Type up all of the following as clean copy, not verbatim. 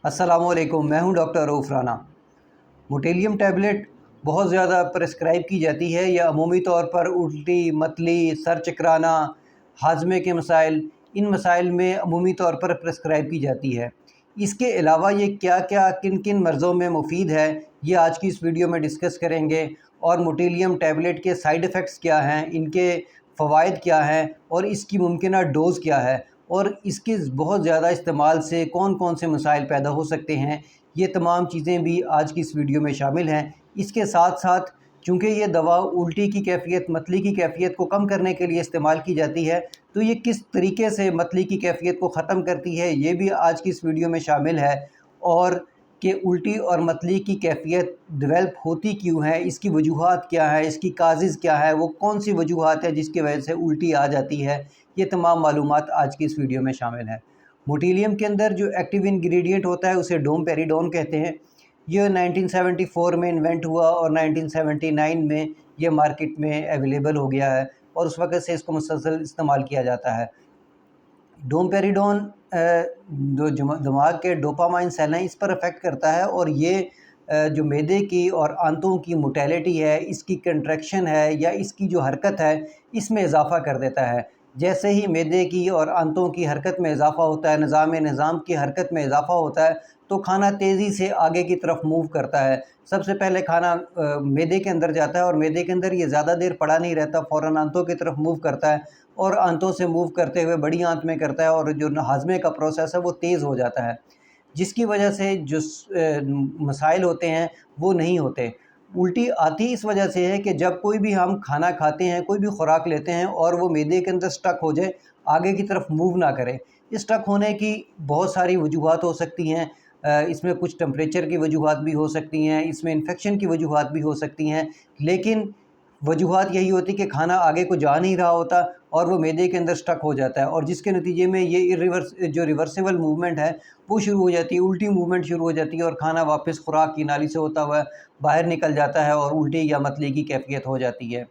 अस्सलाम वालेकुम, मैं हूं डॉक्टर रऊफ़ राना। मोटेलियम टैबलेट बहुत ज़्यादा प्रेस्क्राइब की जाती है। यह अमूमी तौर पर उल्टी, मतली, सर चकराना, हाजमे के मसाइल, इन मसाइल में अमूमी तौर पर प्रेस्क्राइब की जाती है। इसके अलावा ये क्या क्या किन किन मर्ज़ों में मुफीद है, ये आज की इस वीडियो में डिस्कस करेंगे। और मोटेलियम टैबलेट के साइड इफ़ेक्ट्स क्या हैं, इनके फ़वाइद क्या हैं और इसकी मुमकिना डोज़ क्या है, और इसके बहुत ज़्यादा इस्तेमाल से कौन कौन से मसाइल पैदा हो सकते हैं, ये तमाम चीज़ें भी आज की इस वीडियो में शामिल हैं। इसके साथ साथ चूँकि ये दवा उल्टी की कैफ़ियत, मतली की कैफ़ियत को कम करने के लिए इस्तेमाल की जाती है, तो ये किस तरीके से मतली की कैफ़ियत को ख़त्म करती है, ये भी आज की इस वीडियो में शामिल है। और कि उल्टी और मतली की कैफ़ियत डेवलप होती क्यों है, इसकी वजूहात क्या है, इसकी काज़िज़ क्या है, वो कौन सी वजूहात है जिसकी वजह से उल्टी आ जाती है, ये तमाम मालूमात आज की इस वीडियो में शामिल है। मोटेलियम के अंदर जो एक्टिव इंग्रेडिएंट होता है उसे डोमपेरिडोन कहते हैं। ये 1974 में इन्वेंट हुआ और 1979 में ये मार्केट में अवेलेबल हो गया है और उस वक़्त से इसको मुसलसल इस्तेमाल किया जाता है। डोमपेरिडोन जो दिमाग के डोपामाइन सेल हैं, इस पर अफेक्ट करता है और ये जो मैदे की और आंतों की मोटेलिटी है, इसकी कंट्रैक्शन है या इसकी जो हरकत है, इसमें इजाफ़ा कर देता है। जैसे ही मैदे की और आंतों की हरकत में इजाफ़ा होता है, निज़ाम की हरकत में इजाफ़ा होता है, तो खाना तेज़ी से आगे की तरफ मूव करता है। सबसे पहले खाना मैदे के अंदर जाता है और मैदे के अंदर ये ज़्यादा देर पड़ा नहीं रहता, फ़ौरन आंतों की तरफ मूव करता है और आंतों से मूव करते हुए बड़ी आंत में करता है और जो हाज़मे का प्रोसेस है वो तेज़ हो जाता है, जिसकी वजह से जो मसाइल होते हैं वो नहीं होते। उल्टी आती इस वजह से है कि जब कोई भी हम खाना खाते हैं, कोई भी खुराक लेते हैं और वो मैदे के अंदर स्टक हो जाए, आगे की तरफ मूव ना करे। स्टक होने की बहुत सारी वजूहात हो सकती हैं। इसमें कुछ टेम्परेचर की वजूहात भी हो सकती हैं, इसमें इन्फेक्शन की वजूहात भी हो सकती हैं, लेकिन वजूहात यही होती कि खाना आगे को जा नहीं रहा होता और वो मैदे के अंदर स्टक हो जाता है और जिसके नतीजे में ये रिवर्सिबल मूवमेंट है वो शुरू हो जाती है, उल्टी मूवमेंट शुरू हो जाती है और खाना वापस खुराक की नाली से होता हुआ बाहर निकल जाता है और उल्टी या मतली की कैफियत हो जाती है।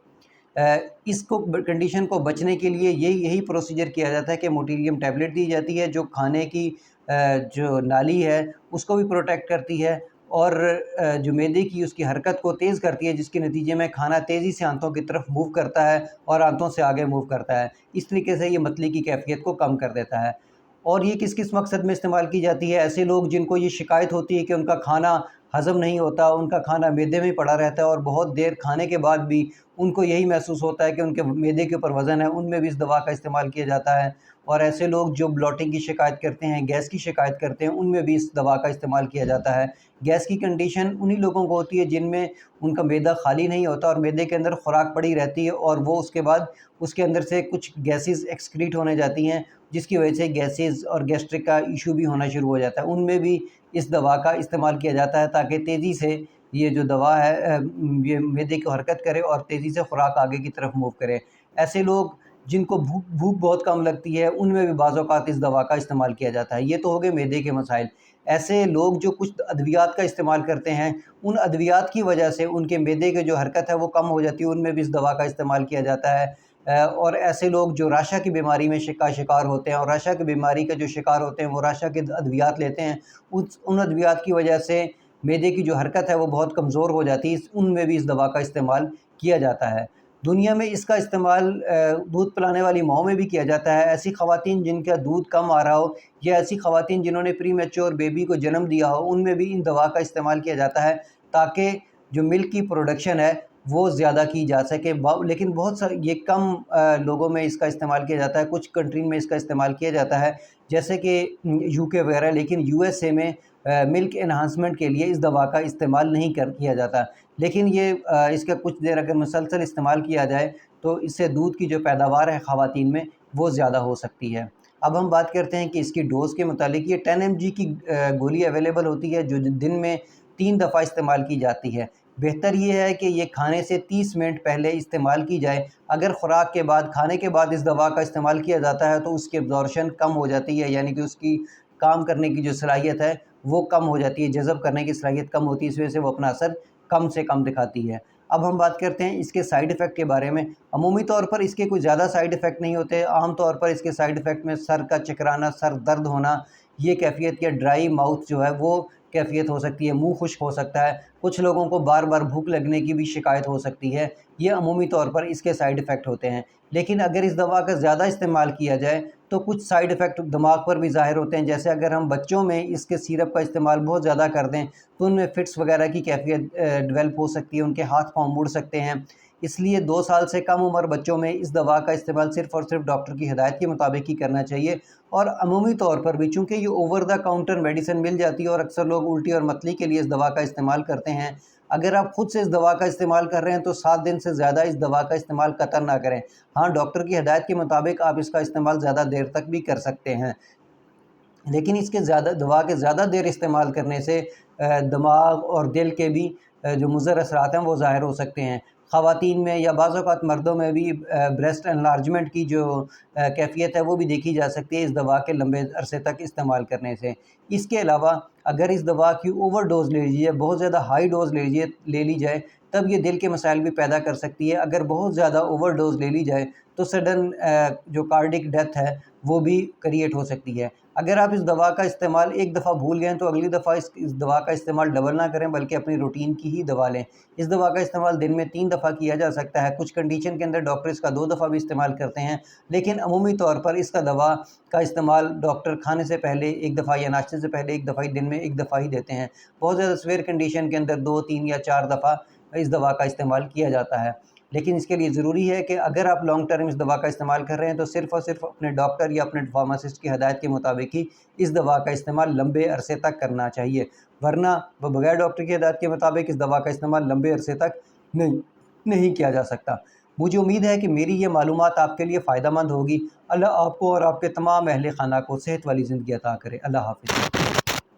इसको कंडीशन को बचने के लिए यही प्रोसीजर किया जाता है कि मोटेलियम टैबलेट दी जाती है जो खाने की जो नाली है उसको भी प्रोटेक्ट करती है और जो मैदे की उसकी हरकत को तेज़ करती है, जिसके नतीजे में खाना तेज़ी से आंतों की तरफ मूव करता है और आंतों से आगे मूव करता है। इस तरीके से ये मतली की कैफियत को कम कर देता है। और ये किस किस मकसद में इस्तेमाल की जाती है? ऐसे लोग जिनको ये शिकायत होती है कि उनका खाना हज़म नहीं होता, उनका खाना मैदे में पड़ा रहता है और बहुत देर खाने के बाद भी उनको यही महसूस होता है कि उनके मैदे के ऊपर वज़न है, उनमें भी इस दवा का इस्तेमाल किया जाता है। और ऐसे लोग जो ब्लॉटिंग की शिकायत करते हैं, गैस की शिकायत करते हैं, उनमें भी इस दवा का इस्तेमाल किया जाता है। गैस की कंडीशन उन्हीं लोगों को होती है जिनमें उनका मैदा खाली नहीं होता और मैदे के अंदर खुराक पड़ी रहती है और वो उसके बाद उसके अंदर से कुछ गैसेस एक्सक्रीट होने जाती हैं, जिसकी वजह से गैसेस और गैस्ट्रिक का इशू भी होना शुरू हो जाता है। उनमें भी इस दवा का इस्तेमाल किया जाता है ताकि तेज़ी से ये जो दवा है ये मैदे को हरकत करे और तेज़ी से खुराक आगे की तरफ मूव करे। ऐसे लोग जिनको भूख भूख बहुत कम लगती है, उनमें भी बाज़ औक़ात इस दवा का इस्तेमाल किया जाता है। ये तो हो गए मैदे के मसाइल। ऐसे लोग जो कुछ अद्वियात का इस्तेमाल करते हैं, उन अद्वियात की वजह से उनके मैदे की जो हरकत है वो कम हो जाती है, उनमें भी इस दवा का इस्तेमाल किया जाता है। और ऐसे लोग जो राशा की बीमारी में शिकार होते हैं और राशा की बीमारी के जो शिकार होते हैं वो राशा के अद्वियात लेते हैं, उन अद्वियात की वजह से मैदे की जो हरकत है वो बहुत कमज़ोर हो जाती है, उनमें भी इस दवा का इस्तेमाल किया जाता है। दुनिया में इसका इस्तेमाल दूध पिलाने वाली माँओं में भी किया जाता है। ऐसी ख़वातीन जिनका दूध कम आ रहा हो या ऐसी ख़वातीन जिन्होंने प्रीमैच्योर बेबी को जन्म दिया हो, उनमें भी इन दवा का इस्तेमाल किया जाता है ताकि जो मिल्क की प्रोडक्शन है वो ज़्यादा की जा सके। लेकिन बहुत सारे ये कम लोगों में इसका इस्तेमाल किया जाता है, कुछ कंट्री में इसका इस्तेमाल किया जाता है जैसे कि यूके वगैरह, लेकिन यूएसए में मिल्क एनहांसमेंट के लिए इस दवा का इस्तेमाल नहीं किया जाता। लेकिन ये इसका कुछ देर अगर मुसलसल इस्तेमाल किया जाए तो इससे दूध की जो पैदावार है ख़वातीन में वो ज़्यादा हो सकती है। अब हम बात करते हैं कि इसकी डोज़ के मुतालिक। ये 10 mg की गोली अवेलेबल होती है जो दिन में 3 दफ़ा इस्तेमाल की जाती है। बेहतर ये है कि ये खाने से 30 मिनट पहले इस्तेमाल की जाए। अगर ख़ुराक के बाद, खाने के बाद इस दवा का इस्तेमाल किया जाता है तो उसकी एब्ज़ॉर्प्शन कम हो जाती है, यानी कि उसकी काम करने की जो सलाहियत है वो कम हो जाती है, जज़ब करने की सलाहियत कम होती है, इस वजह से वो अपना असर कम से कम दिखाती है। अब हम बात करते हैं इसके साइड इफ़ेक्ट के बारे में। अमूमी तौर पर इसके कोई ज़्यादा साइड इफ़ेक्ट नहीं होते। आम तौर पर इसके साइड इफ़ेक्ट में सर का चकराना, सर दर्द होना, یہ کیفیت یا ڈرائی ماؤتھ جو ہے وہ کیفیت ہو سکتی ہے، منہ خشک ہو سکتا ہے، کچھ لوگوں کو بار بار بھوک لگنے کی بھی شکایت ہو سکتی ہے۔ یہ عمومی طور پر اس کے سائیڈ ایفیکٹ ہوتے ہیں، لیکن اگر اس دوا کا زیادہ استعمال کیا جائے تو کچھ سائیڈ ایفیکٹ دماغ پر بھی ظاہر ہوتے ہیں، جیسے اگر ہم بچوں میں اس کے سیرپ کا استعمال بہت زیادہ کر دیں تو ان میں فٹس وغیرہ کی کیفیت ڈیولپ ہو سکتی ہے، ان کے ہاتھ پاؤں مڑ سکتے ہیں۔ اس لیے 2 سال سے کم عمر بچوں میں اس دوا کا استعمال صرف اور صرف ڈاکٹر کی ہدایت کے مطابق ہی کرنا چاہیے، اور عمومی طور پر بھی چونکہ یہ اوور دا کاؤنٹر میڈیسن مل جاتی ہے اور اکثر لوگ الٹی اور متلی کے لیے اس دوا کا استعمال کرتے ہیں، اگر آپ خود سے اس دوا کا استعمال کر رہے ہیں تو 7 دن سے زیادہ اس دوا کا استعمال قطعاً نہ کریں۔ ہاں، ڈاکٹر کی ہدایت کے مطابق آپ اس کا استعمال زیادہ دیر تک بھی کر سکتے ہیں، لیکن اس کے دوا کے زیادہ دیر استعمال کرنے سے دماغ اور دل کے بھی جو مضر اثرات ہیں وہ ظاہر ہو سکتے ہیں۔ خواتین میں یا بعض اوقات مردوں میں بھی بریسٹ انلارجمنٹ کی جو کیفیت ہے وہ بھی دیکھی جا سکتی ہے اس دوا کے لمبے عرصے تک استعمال کرنے سے۔ اس کے علاوہ اگر اس دوا کی اوور ڈوز لے لیجیے، بہت زیادہ ہائی ڈوز لے لی جائے تب یہ دل کے مسائل بھی پیدا کر سکتی ہے۔ اگر بہت زیادہ اوور ڈوز لے لی جائے تو سڈن جو کارڈک ڈیتھ ہے وہ بھی کریٹ ہو سکتی ہے۔ اگر آپ اس دوا کا استعمال ایک دفعہ بھول گئے تو اگلی دفعہ اس دوا کا استعمال ڈبل نہ کریں، بلکہ اپنی روٹین کی ہی دوا لیں۔ اس دوا کا استعمال دن میں 3 دفعہ کیا جا سکتا ہے، کچھ کنڈیشن کے اندر ڈاکٹر اس کا 2 دفعہ بھی استعمال کرتے ہیں، لیکن عمومی طور پر اس کا دوا کا استعمال ڈاکٹر کھانے سے پہلے 1 دفعہ یا ناشتے سے پہلے 1 دفعہ ہی، دن میں 1 دفعہ ہی دیتے ہیں۔ بہت زیادہ سویئر کنڈیشن کے اندر 2، 3 یا 4 دفعہ اس دوا کا استعمال کیا جاتا ہے، لیکن اس کے لیے ضروری ہے کہ اگر آپ لانگ ٹرم اس دوا کا استعمال کر رہے ہیں تو صرف اور صرف اپنے ڈاکٹر یا اپنے فارماسسٹ کی ہدایت کے مطابق ہی اس دوا کا استعمال لمبے عرصے تک کرنا چاہیے، ورنہ بغیر ڈاکٹر کی ہدایت کے مطابق اس دوا کا استعمال لمبے عرصے تک نہیں کیا جا سکتا۔ مجھے امید ہے کہ میری یہ معلومات آپ کے لیے فائدہ مند ہوگی۔ اللہ آپ کو اور آپ کے تمام اہل خانہ کو صحت والی زندگی عطا کرے۔ اللہ حافظ۔